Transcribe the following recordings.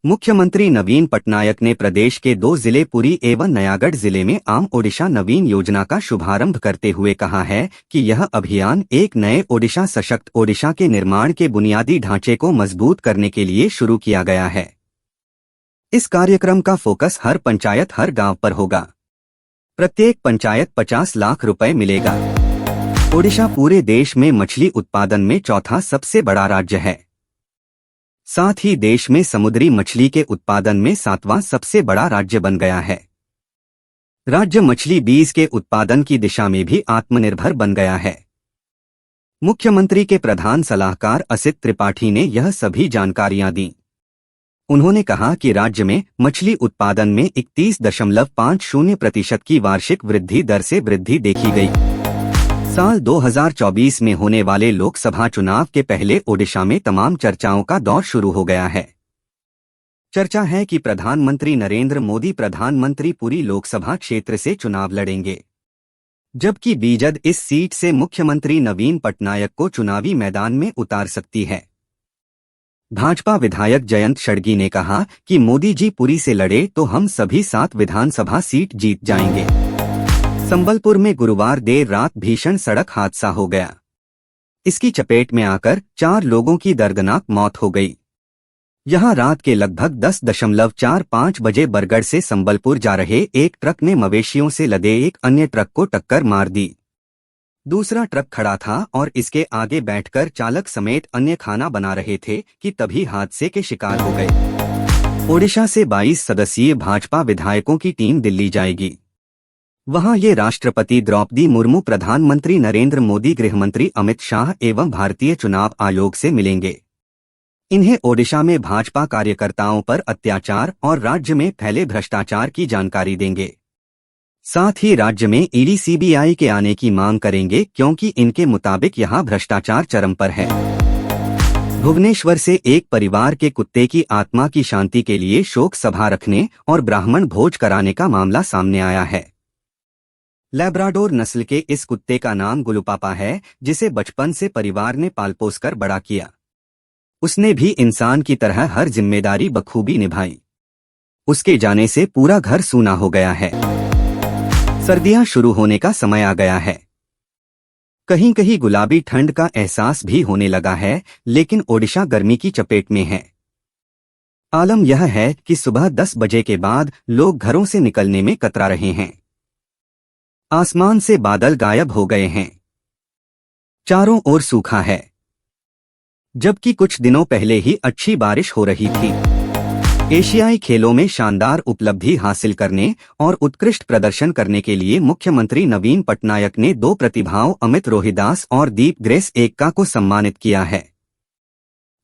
मुख्यमंत्री नवीन पटनायक ने प्रदेश के 2 जिले पुरी एवं नयागढ़ जिले में आम ओडिशा नवीन योजना का शुभारंभ करते हुए कहा है कि यह अभियान एक नए ओडिशा सशक्त ओडिशा के निर्माण के बुनियादी ढांचे को मजबूत करने के लिए शुरू किया गया है। इस कार्यक्रम का फोकस हर पंचायत हर गांव पर होगा। प्रत्येक पंचायत 50 लाख रुपए मिलेगा। ओडिशा पूरे देश में मछली उत्पादन में चौथा सबसे बड़ा राज्य है। साथ ही देश में समुद्री मछली के उत्पादन में 7वां सबसे बड़ा राज्य बन गया है। राज्य मछली बीज के उत्पादन की दिशा में भी आत्मनिर्भर बन गया है। मुख्यमंत्री के प्रधान सलाहकार असित त्रिपाठी ने यह सभी जानकारियां दी। उन्होंने कहा कि राज्य में मछली उत्पादन में 31.50% की वार्षिक वृद्धि दर से वृद्धि देखी गई। साल 2024 में होने वाले लोकसभा चुनाव के पहले ओडिशा में तमाम चर्चाओं का दौर शुरू हो गया है। चर्चा है कि प्रधानमंत्री नरेंद्र मोदी प्रधानमंत्री पुरी लोकसभा क्षेत्र से चुनाव लड़ेंगे, जबकि बीजेडी इस सीट से मुख्यमंत्री नवीन पटनायक को चुनावी मैदान में उतार सकती है। भाजपा विधायक जयंत षडगी ने कहा कि मोदी जी पुरी से लड़े तो हम सभी 7 विधानसभा सीट जीत जाएंगे। संबलपुर में गुरुवार देर रात भीषण सड़क हादसा हो गया। इसकी चपेट में आकर 4 लोगों की दर्दनाक मौत हो गई। यहां रात के लगभग 10:45 बजे बरगढ़ से संबलपुर जा रहे एक ट्रक ने मवेशियों से लदे एक अन्य ट्रक को टक्कर मार दी। दूसरा ट्रक खड़ा था और इसके आगे बैठकर चालक समेत अन्य खाना बना रहे थे कि तभी हादसे के शिकार हो गए। ओडिशा से 22 सदस्यीय भाजपा विधायकों की टीम दिल्ली जाएगी। वहां ये राष्ट्रपति द्रौपदी मुर्मू, प्रधानमंत्री नरेंद्र मोदी, गृहमंत्री अमित शाह एवं भारतीय चुनाव आयोग से मिलेंगे। इन्हें ओडिशा में भाजपा कार्यकर्ताओं पर अत्याचार और राज्य में फैले भ्रष्टाचार की जानकारी देंगे। साथ ही राज्य में ईडी सीबीआई के आने की मांग करेंगे, क्योंकि इनके मुताबिक यहां भ्रष्टाचार चरम पर है। भुवनेश्वर से एक परिवार के कुत्ते की आत्मा की शांति के लिए शोक सभा रखने और ब्राह्मण भोज कराने का मामला सामने आया है। लैब्राडोर नस्ल के इस कुत्ते का नाम गुलुपापा है, जिसे बचपन से परिवार ने पालपोस कर बड़ा किया। उसने भी इंसान की तरह हर जिम्मेदारी बखूबी निभाई। उसके जाने से पूरा घर सूना हो गया है। सर्दियां शुरू होने का समय आ गया है। कहीं कहीं गुलाबी ठंड का एहसास भी होने लगा है, लेकिन ओडिशा गर्मी की चपेट में है। आलम यह है कि सुबह 10 बजे के बाद लोग घरों से निकलने में कतरा रहे हैं। आसमान से बादल गायब हो गए हैं। चारों ओर सूखा है, जबकि कुछ दिनों पहले ही अच्छी बारिश हो रही थी। एशियाई खेलों में शानदार उपलब्धि हासिल करने और उत्कृष्ट प्रदर्शन करने के लिए मुख्यमंत्री नवीन पटनायक ने 2 प्रतिभाओं अमित रोहिदास और दीप ग्रेस एक्का को सम्मानित किया है।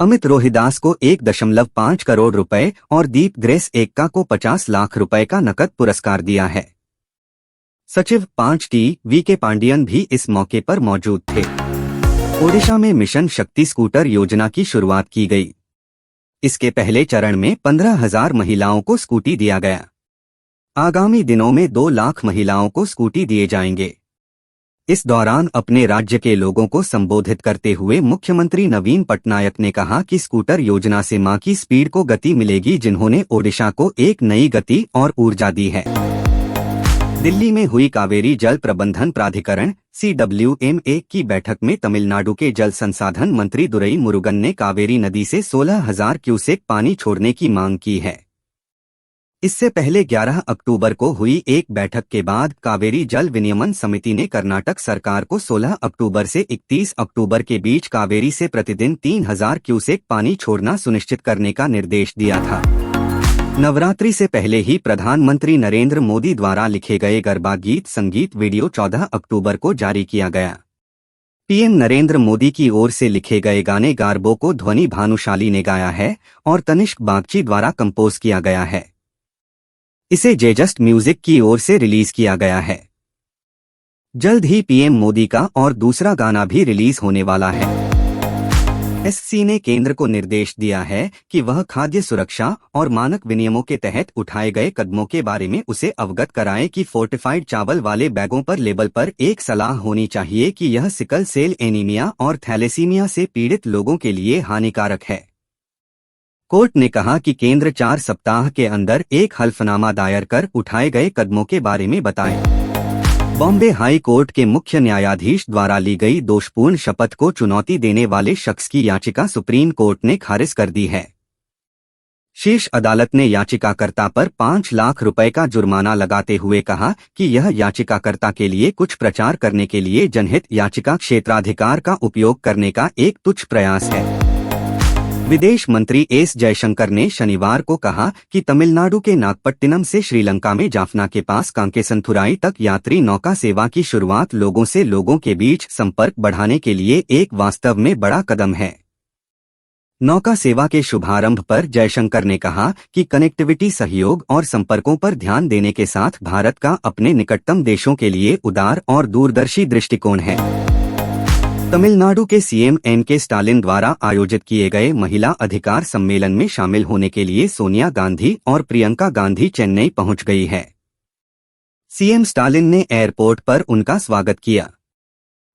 अमित रोहिदास को 1.5 करोड़ रुपए और दीप ग्रेस एक्का को 50 लाख रुपए का नकद पुरस्कार दिया है। सचिव 5T वी.के. पांडियन भी इस मौके पर मौजूद थे। ओडिशा में मिशन शक्ति स्कूटर योजना की शुरुआत की गई। इसके पहले चरण में 15,000 महिलाओं को स्कूटी दिया गया। आगामी दिनों में 2 लाख महिलाओं को स्कूटी दिए जाएंगे। इस दौरान अपने राज्य के लोगों को संबोधित करते हुए मुख्यमंत्री नवीन पटनायक ने कहा कि स्कूटर योजना से मां की स्पीड को गति मिलेगी, जिन्होंने ओडिशा को एक नई गति और ऊर्जा दी है। दिल्ली में हुई कावेरी जल प्रबंधन प्राधिकरण CWMA की बैठक में तमिलनाडु के जल संसाधन मंत्री दुरई मुरुगन ने कावेरी नदी से 16,000 क्यूसेक पानी छोड़ने की मांग की है। इससे पहले 11 अक्टूबर को हुई एक बैठक के बाद कावेरी जल विनियमन समिति ने कर्नाटक सरकार को 16 अक्टूबर से 31 अक्टूबर के बीच कावेरी से प्रतिदिन 3,000 क्यूसेक पानी छोड़ना सुनिश्चित करने का निर्देश दिया था। नवरात्रि से पहले ही प्रधानमंत्री नरेंद्र मोदी द्वारा लिखे गए गरबा गीत संगीत वीडियो 14 अक्टूबर को जारी किया गया। पीएम नरेंद्र मोदी की ओर से लिखे गए गाने गारबो को ध्वनि भानुशाली ने गाया है और तनिष्क बागची द्वारा कंपोज किया गया है। इसे जेजस्ट म्यूजिक की ओर से रिलीज किया गया है। जल्द ही पीएम मोदी का और दूसरा गाना भी रिलीज होने वाला है। एससी ने केंद्र को निर्देश दिया है कि वह खाद्य सुरक्षा और मानक विनियमों के तहत उठाए गए कदमों के बारे में उसे अवगत कराए कि फोर्टिफाइड चावल वाले बैगों पर लेबल पर एक सलाह होनी चाहिए कि यह सिकल सेल एनीमिया और थैलेसीमिया से पीड़ित लोगों के लिए हानिकारक है। कोर्ट ने कहा कि केंद्र 4 सप्ताह के अंदर एक हल्फनामा दायर कर उठाए गए कदमों के बारे में बताए। बॉम्बे हाई कोर्ट के मुख्य न्यायाधीश द्वारा ली गई दोषपूर्ण शपथ को चुनौती देने वाले शख्स की याचिका सुप्रीम कोर्ट ने खारिज कर दी है। शीर्ष अदालत ने याचिकाकर्ता पर 5 लाख रुपए का जुर्माना लगाते हुए कहा कि यह याचिकाकर्ता के लिए कुछ प्रचार करने के लिए जनहित याचिका क्षेत्राधिकार का उपयोग करने का एक तुच्छ प्रयास है। विदेश मंत्री एस जयशंकर ने शनिवार को कहा कि तमिलनाडु के नागपट्टिनम से श्रीलंका में जाफना के पास कांकेसंथुराई तक यात्री नौका सेवा की शुरुआत लोगों के बीच संपर्क बढ़ाने के लिए एक वास्तव में बड़ा कदम है। नौका सेवा के शुभारंभ पर जयशंकर ने कहा कि कनेक्टिविटी, सहयोग और संपर्कों पर ध्यान देने के साथ भारत का अपने निकटतम देशों के लिए उदार और दूरदर्शी दृष्टिकोण है। तमिलनाडु के सीएम एम.के. स्टालिन द्वारा आयोजित किए गए महिला अधिकार सम्मेलन में शामिल होने के लिए सोनिया गांधी और प्रियंका गांधी चेन्नई पहुंच गई है। सीएम स्टालिन ने एयरपोर्ट पर उनका स्वागत किया।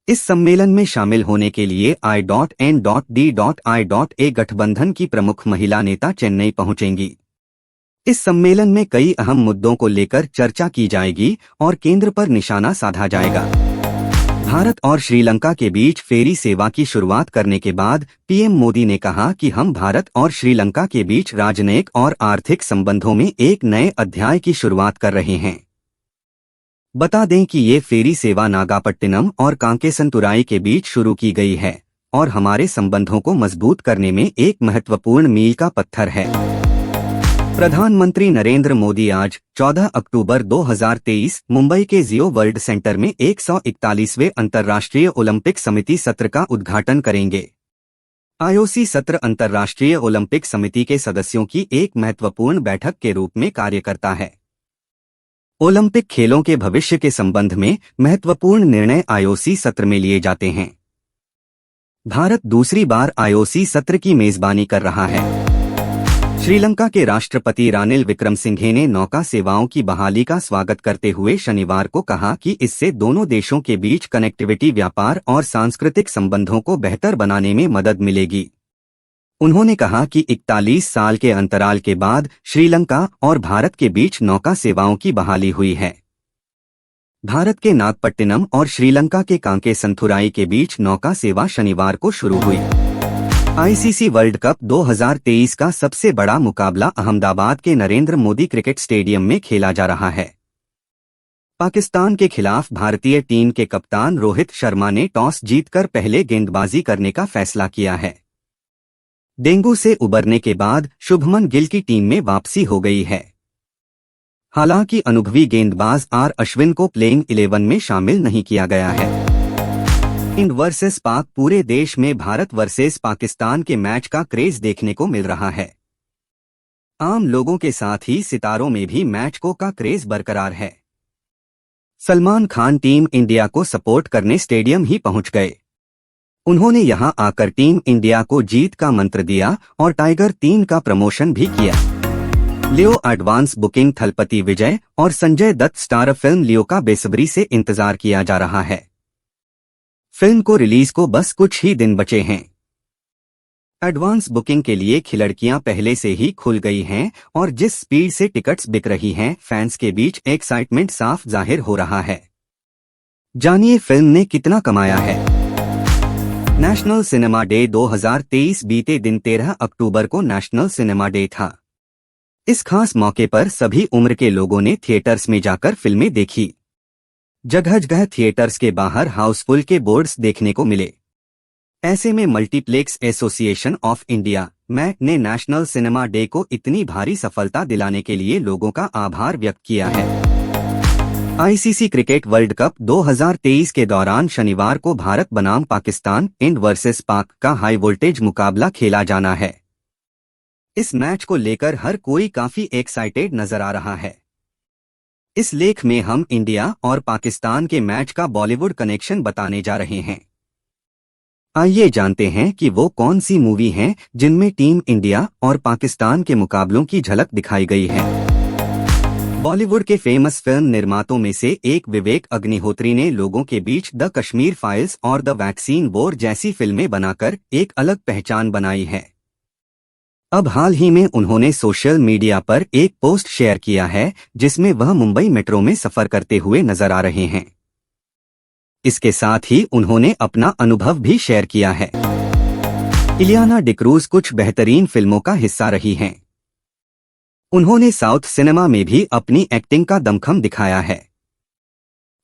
इस सम्मेलन में शामिल होने के लिए I.N.D.I.A गठबंधन की प्रमुख महिला नेता चेन्नई पहुंचेंगी। इस सम्मेलन में कई अहम मुद्दों को लेकर चर्चा की जाएगी और केंद्र पर निशाना साधा जाएगा। भारत और श्रीलंका के बीच फेरी सेवा की शुरुआत करने के बाद पीएम मोदी ने कहा कि हम भारत और श्रीलंका के बीच राजनयिक और आर्थिक संबंधों में एक नए अध्याय की शुरुआत कर रहे हैं। बता दें कि ये फेरी सेवा नागापट्टिनम और कांकेसंतुराई के बीच शुरू की गई है और हमारे संबंधों को मजबूत करने में एक महत्वपूर्ण मील का पत्थर है। प्रधानमंत्री नरेंद्र मोदी आज 14 अक्टूबर 2023 मुंबई के जियो वर्ल्ड सेंटर में 141वें अंतर्राष्ट्रीय ओलंपिक समिति सत्र का उद्घाटन करेंगे। आईओसी सत्र अंतर्राष्ट्रीय ओलंपिक समिति के सदस्यों की एक महत्वपूर्ण बैठक के रूप में कार्य करता है। ओलंपिक खेलों के भविष्य के संबंध में महत्वपूर्ण निर्णय आईओसी सत्र में लिए जाते हैं। भारत दूसरी बार आईओसी सत्र की मेजबानी कर रहा है। श्रीलंका के राष्ट्रपति रानिल विक्रमसिंघे ने नौका सेवाओं की बहाली का स्वागत करते हुए शनिवार को कहा कि इससे दोनों देशों के बीच कनेक्टिविटी, व्यापार और सांस्कृतिक संबंधों को बेहतर बनाने में मदद मिलेगी। उन्होंने कहा कि 41 साल के अंतराल के बाद श्रीलंका और भारत के बीच नौका सेवाओं की बहाली हुई है। भारत के नागपट्टिनम और श्रीलंका के कांकेसंथुराई के बीच नौका सेवा शनिवार को शुरू हुई। आईसीसी वर्ल्ड कप 2023 का सबसे बड़ा मुकाबला अहमदाबाद के नरेंद्र मोदी क्रिकेट स्टेडियम में खेला जा रहा है। पाकिस्तान के खिलाफ भारतीय टीम के कप्तान रोहित शर्मा ने टॉस जीतकर पहले गेंदबाजी करने का फैसला किया है। डेंगू से उबरने के बाद शुभमन गिल की टीम में वापसी हो गई है। हालांकि अनुभवी गेंदबाज आर अश्विन को प्लेइंग 11 में शामिल नहीं किया गया है। इंड वर्सेस पाक, पूरे देश में भारत वर्सेस पाकिस्तान के मैच का क्रेज देखने को मिल रहा है। आम लोगों के साथ ही सितारों में भी मैच का क्रेज बरकरार है। सलमान खान टीम इंडिया को सपोर्ट करने स्टेडियम ही पहुंच गए। उन्होंने यहां आकर टीम इंडिया को जीत का मंत्र दिया और टाइगर 3 का प्रमोशन भी किया। लियो एडवांस बुकिंग, थलपति विजय और संजय दत्त स्टार फिल्म लियो का बेसब्री से इंतजार किया जा रहा है। फिल्म को रिलीज को बस कुछ ही दिन बचे हैं। एडवांस बुकिंग के लिए खिड़कियां पहले से ही खुल गई हैं और जिस स्पीड से टिकट्स बिक रही हैं, फैंस के बीच एक्साइटमेंट साफ जाहिर हो रहा है। जानिए फिल्म ने कितना कमाया है। नेशनल सिनेमा डे 2023 बीते दिन 13 अक्टूबर को नेशनल सिनेमा डे था। इस खास मौके पर सभी उम्र के लोगों ने थिएटर्स में जाकर फिल्में देखी। जगह जगह थिएटर्स के बाहर हाउसफुल के बोर्ड्स देखने को मिले। ऐसे में मल्टीप्लेक्स एसोसिएशन ऑफ इंडिया मैट ने नेशनल सिनेमा डे को इतनी भारी सफलता दिलाने के लिए लोगों का आभार व्यक्त किया है। आईसीसी क्रिकेट वर्ल्ड कप 2023 के दौरान शनिवार को भारत बनाम पाकिस्तान इंड वर्सेस पाक का हाई वोल्टेज मुकाबला खेला जाना है। इस मैच को लेकर हर कोई काफी एक्साइटेड नजर आ रहा है। इस लेख में हम इंडिया और पाकिस्तान के मैच का बॉलीवुड कनेक्शन बताने जा रहे हैं। आइए जानते हैं कि वो कौन सी मूवी हैं जिनमें टीम इंडिया और पाकिस्तान के मुकाबलों की झलक दिखाई गई है। बॉलीवुड के फेमस फिल्म निर्माताओं में से एक विवेक अग्निहोत्री ने लोगों के बीच द कश्मीर फाइल्स और द वैक्सीन वॉर जैसी फिल्में बनाकर एक अलग पहचान बनाई है। अब हाल ही में उन्होंने सोशल मीडिया पर एक पोस्ट शेयर किया है जिसमें वह मुंबई मेट्रो में सफर करते हुए नजर आ रहे हैं। इसके साथ ही उन्होंने अपना अनुभव भी शेयर किया है। इलियाना डिक्रूज कुछ बेहतरीन फिल्मों का हिस्सा रही हैं। उन्होंने साउथ सिनेमा में भी अपनी एक्टिंग का दमखम दिखाया है।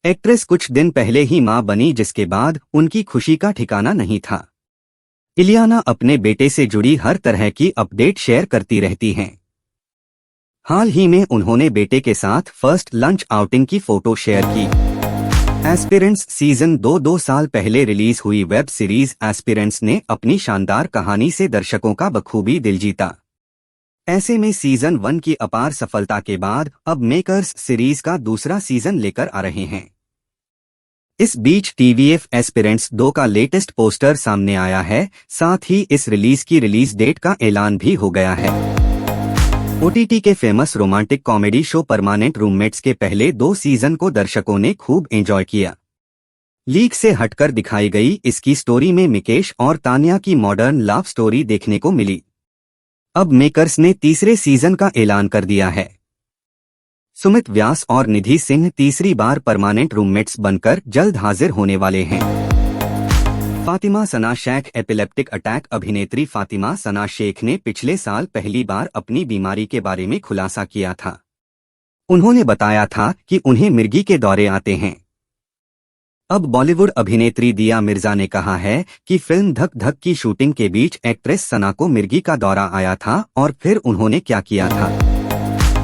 एक्ट्रेस कुछ दिन पहले ही मां बनी, जिसके बाद उनकी खुशी का ठिकाना नहीं था। इलियाना अपने बेटे से जुड़ी हर तरह की अपडेट शेयर करती रहती हैं। हाल ही में उन्होंने बेटे के साथ फर्स्ट लंच आउटिंग की फोटो शेयर की। एस्पिरेंट्स सीजन 2 साल पहले रिलीज हुई वेब सीरीज एस्पिरेंट्स ने अपनी शानदार कहानी से दर्शकों का बखूबी दिल जीता। ऐसे में सीजन 1 की अपार सफलता के बाद अब मेकर्स सीरीज का दूसरा सीजन लेकर आ रहे हैं। इस बीच टीवीएफ एस्पिरेंट्स 2 का लेटेस्ट पोस्टर सामने आया है, साथ ही इस रिलीज की रिलीज डेट का ऐलान भी हो गया है। ओटीटी के famous romantic comedy show permanent roommates के पहले 2 सीजन को दर्शकों ने खूब एंजॉय किया। लीक से हटकर दिखाई गई इसकी स्टोरी में मिकेश और तान्या की मॉडर्न लव स्टोरी देखने को मिली। अब मेकर्स ने तीसरे सीजन का ऐलान कर दिया है। सुमित व्यास और निधि सिंह तीसरी बार परमानेंट रूममेट्स बनकर जल्द हाजिर होने वाले हैं। फातिमा सना शेख एपिलेप्टिक अटैक अभिनेत्री फातिमा सना शेख ने पिछले साल पहली बार अपनी बीमारी के बारे में खुलासा किया था। उन्होंने बताया था कि उन्हें मिर्गी के दौरे आते हैं। अब बॉलीवुड अभिनेत्री दिया मिर्जा ने कहा है कि फिल्म धक धक की शूटिंग के बीच एक्ट्रेस सना को मिर्गी का दौरा आया था और फिर उन्होंने क्या किया था।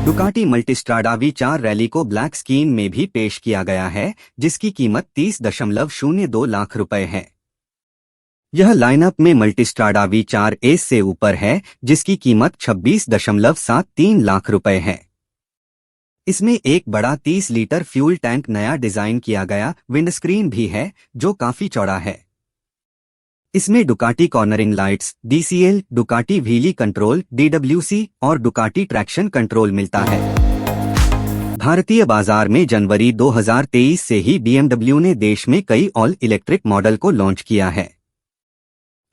डुकाटी मल्टीस्ट्राडा V4 रैली को ब्लैक स्कीन में भी पेश किया गया है, जिसकी कीमत 30.02 लाख रुपए है। यह लाइनअप में मल्टीस्ट्राडा V4 एस से ऊपर है, जिसकी कीमत 26.73 लाख रुपए है। इसमें एक बड़ा 30 लीटर फ्यूल टैंक नया डिजाइन किया गया विंडस्क्रीन भी है, जो काफी चौड़ा है। इसमें Ducati cornering lights, DCL, Ducati wheelie control, DWC और डुकाटी ट्रैक्शन कंट्रोल मिलता है। भारतीय बाजार में जनवरी 2023 से ही BMW ने देश में कई ऑल इलेक्ट्रिक मॉडल को लॉन्च किया है।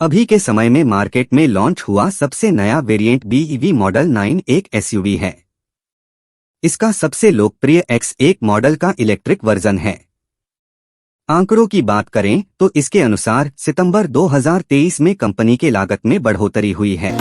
अभी के समय में मार्केट में लॉन्च हुआ सबसे नया वेरिएंट BEV मॉडल 9 एक SUV है। इसका सबसे लोकप्रिय X1 मॉडल का इलेक्ट्रिक वर्जन है। आंकड़ों की बात करें तो इसके अनुसार सितंबर 2023 में कंपनी के लागत में बढ़ोतरी हुई है।